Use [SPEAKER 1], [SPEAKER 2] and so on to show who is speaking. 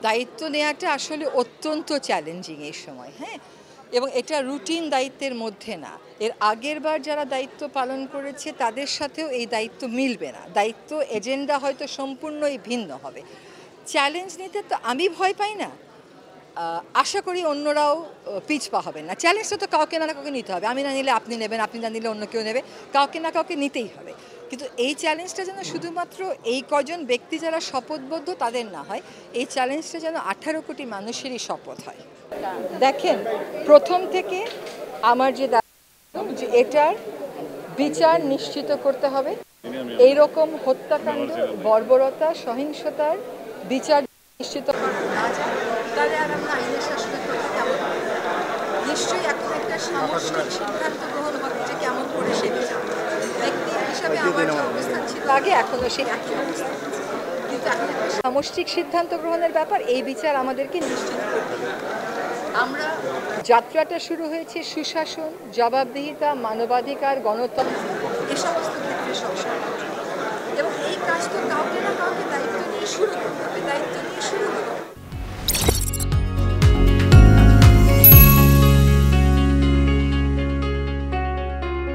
[SPEAKER 1] দায়িত্ব নেওয়াটা আসলে অত্যন্ত চ্যালেঞ্জিং এই সময়, হ্যাঁ, এবং এটা রুটিন দায়িত্বের মধ্যে না। এর আগের বার যারা দায়িত্ব পালন করেছে তাদের সাথেও এই দায়িত্ব মিলবে না, দায়িত্ব এজেন্ডা হয়তো সম্পূর্ণই ভিন্ন হবে। চ্যালেঞ্জ নিতে তো আমি ভয় পাই না, আশা করি অন্যরাও পিছপা হবেন না। চ্যালেঞ্জটা তো কাউকে না কাউকে নিতে হবে, আমি না নিলে আপনি নেবেন, আপনি না নিলে অন্য কেউ নেবে, কাউকে না কাউকে নিতেই হবে। কিন্তু এই চ্যালেঞ্জটা যেন শুধুমাত্র এই কজন ব্যক্তি যারা শপথবদ্ধ তাদের না হয়, এই চ্যালেঞ্জটা যেন 18 কোটি মানুষেরই শপথ হয়। দেখেন, প্রথম থেকে আমার যে যে এটার বিচার নিশ্চিত করতে হবে, এইরকম হত্যাকাণ্ড, বর্বরতা, সহিংসতার বিচার নিশ্চিত করা না যায়, তাহলে আর আমরা আইনের শাসনের কথা কেমন হবে? নিশ্চয়ই এখন একটা সামষ্টিক সিদ্ধান্ত গ্রহণ হবে যে কেমন করে সে বিচার। ব্যক্তি হিসাবে আমার যে অবস্থান ছিল আগে, এখনো সেই একই অবস্থান আছে, কিন্তু এখন একটা সামষ্টিক সিদ্ধান্ত গ্রহণের ব্যাপার, এই বিচার আমাদেরকে নিশ্চিত করতে হবে। আমরা যাত্রাটা শুরু হয়েছে সুশাসন, জবাবদিহিতা, মানবাধিকার, গণতন্ত্র, এ সমস্ত ক্ষেত্রে সবসময়, এবং এই কাজ তো কাউকে না কাউকে দায়িত্ব নিয়ে শুরু করতে হবে, দায়িত্ব